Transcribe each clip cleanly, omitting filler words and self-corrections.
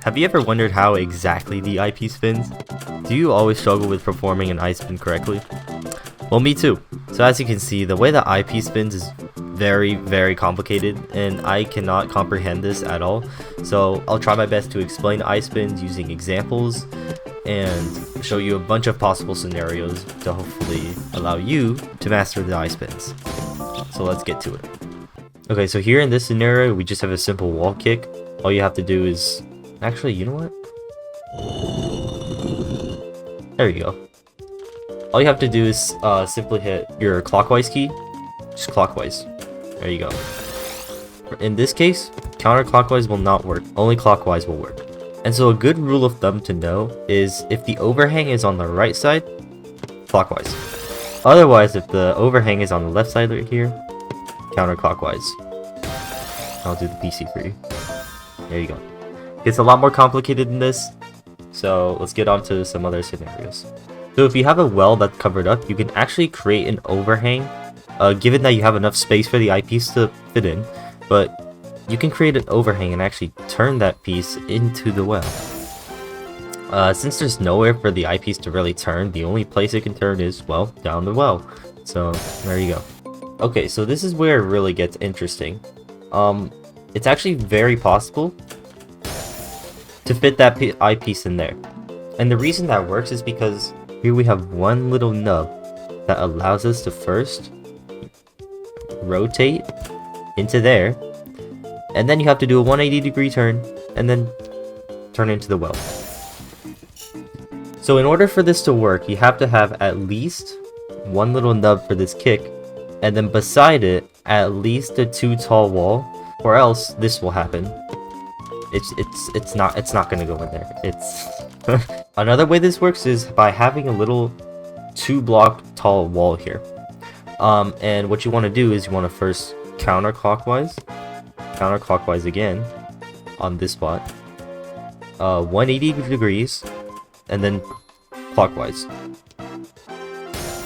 Have you ever wondered how exactly the IP spins? Do you always struggle with performing an ice spin correctly? Well, me too. So as you can see, the way the IP spins is very complicated, and I cannot comprehend this at all. So I'll try my best to explain ice spins using examples and show you a bunch of possible scenarios to hopefully allow you to master the ice spins. So let's get to it. Okay, so here in this scenario, we just have a simple wall kick. All you have to do is... Actually, you know what? There you go. All you have to do is simply hit your clockwise key. Just clockwise. There you go. In this case, counterclockwise will not work. Only clockwise will work. And so a good rule of thumb to know is if the overhang is on the right side, clockwise. Otherwise, if the overhang is on the left side right here, counterclockwise. I'll do the PC for you. There you go. It's a lot more complicated than this, so let's get on to some other scenarios. So if you have a well that's covered up, you can actually create an overhang, given that you have enough space for the eyepiece to fit in, but you can create an overhang and actually turn that piece into the well. Since there's nowhere for the eyepiece to really turn, the only place it can turn is, well, down the well. So there you go. Okay, so this is where it really gets interesting. It's actually very possible to fit that eyepiece in there. And the reason that works is because here we have one little nub that allows us to first rotate into there, and then you have to do a 180-degree turn and then turn into the well. So in order for this to work, you have to have at least one little nub for this kick, and then beside it at least a 2 tall wall, or else this will happen. It's not gonna go in there. It's another way this works is by having a little 2-block tall wall here. And what you want to do is you want to first counterclockwise again on this spot, 180 degrees, and then clockwise.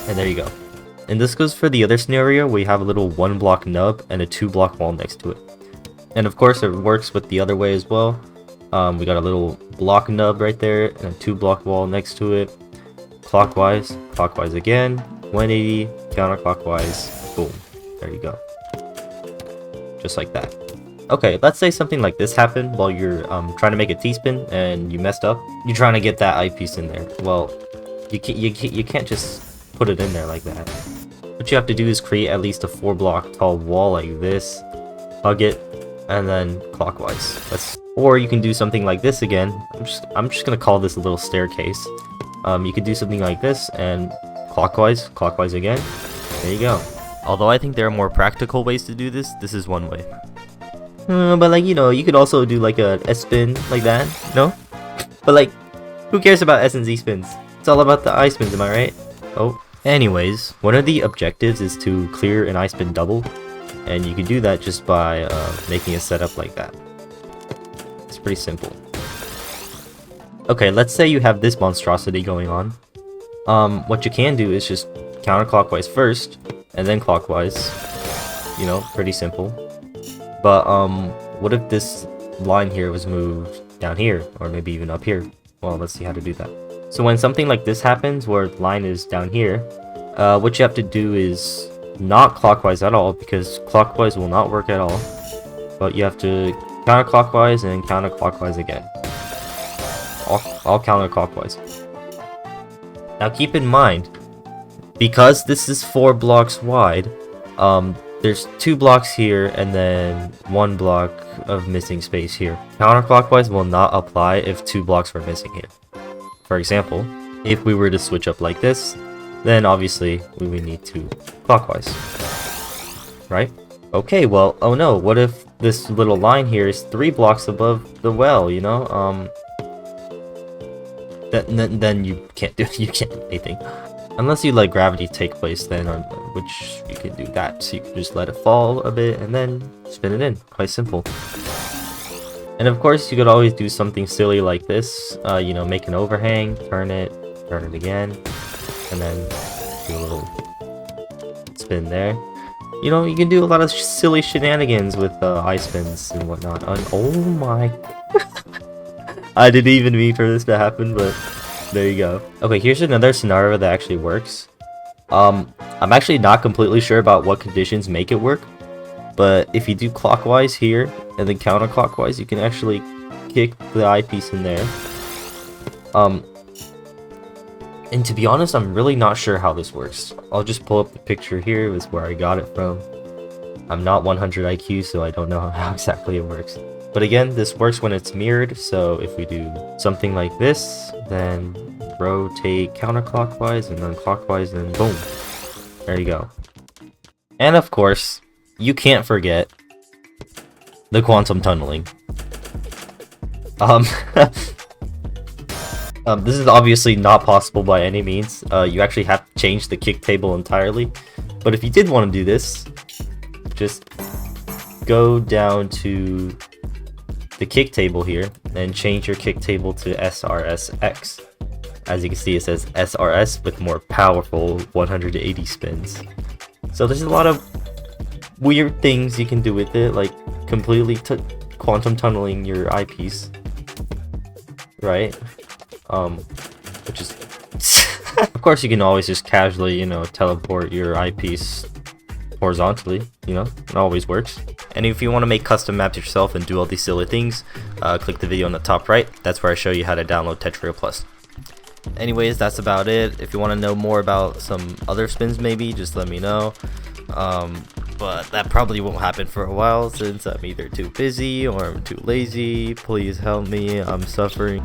And there you go. And this goes for the other scenario where you have a little 1-block nub and a 2-block wall next to it. And of course it works with the other way as well. We got a little block nub right there and a 2-block wall next to it. Clockwise again, 180, counterclockwise, boom. There you go. Just like that. Okay, let's say something like this happened while you're trying to make a T-spin and you messed up. You're trying to get that eyepiece in there. Well, you can't just put it in there like that. What you have to do is create at least a 4-block tall wall like this, hug it, and then clockwise. Or you can do something like this again. I'm just gonna call this a little staircase. You could do something like this and clockwise again. There you go. Although I think there are more practical ways to do this, this is one way. But like, you know, you could also do like a S spin like that, no? But like, who cares about S and Z spins? It's all about the I spins, am I right? Oh. Anyways, one of the objectives is to clear an I spin double, and you can do that just by making a setup like that. It's pretty simple. Okay, let's say you have this monstrosity going on. What you can do is just counterclockwise first, and then clockwise. You know, pretty simple. But what if this line here was moved down here, or maybe even up here? Well, let's see how to do that. So when something like this happens, where the line is down here, what you have to do is not clockwise at all, because clockwise will not work at all. But you have to counterclockwise and counterclockwise again. All counterclockwise. Now keep in mind, because this is 4 blocks wide, there's 2 blocks here and then 1 block of missing space here. Counterclockwise will not apply if 2 blocks were missing here. For example, if we were to switch up like this, then obviously we would need to clockwise, right? Okay, well, oh no, what if this little line here is 3 blocks above the well, you know? Then you can't do anything. Unless you let gravity take place then, which you can do that. So you can just let it fall a bit and then spin it in. Quite simple. And of course, you could always do something silly like this. You know, make an overhang, turn it again, and then do a little spin there. You know, you can do a lot of silly shenanigans with eye spins and whatnot. Oh my... I didn't even mean for this to happen, but there you go. Okay, here's another scenario that actually works. I'm actually not completely sure about what conditions make it work, but if you do clockwise here and then counterclockwise, you can actually kick the eyepiece in there. And to be honest, I'm really not sure how this works. I'll just pull up the picture here. It was where I got it from. I'm not 100 IQ, so I don't know how exactly it works. But again, this works when it's mirrored, so if we do something like this, then rotate counterclockwise and then clockwise, and boom. There you go. And of course, you can't forget the quantum tunneling. This is obviously not possible by any means. You actually have to change the kick table entirely. But if you did want to do this, just go down to the kick table here and change your kick table to SRSX. As you can see, it says SRS with more powerful 180 spins. So there's a lot of weird things you can do with it, like completely quantum tunneling your eyepiece, right? Which is of course you can always just casually, you know, teleport your eyepiece horizontally, you know, it always works. And if you want to make custom maps yourself and do all these silly things, click the video on the top right. That's where I show you how to download Tetrio Plus. Anyways, that's about it. If you want to know more about some other spins, maybe just let me know. But that probably won't happen for a while since I'm either too busy or I'm too lazy. Please help me, I'm suffering.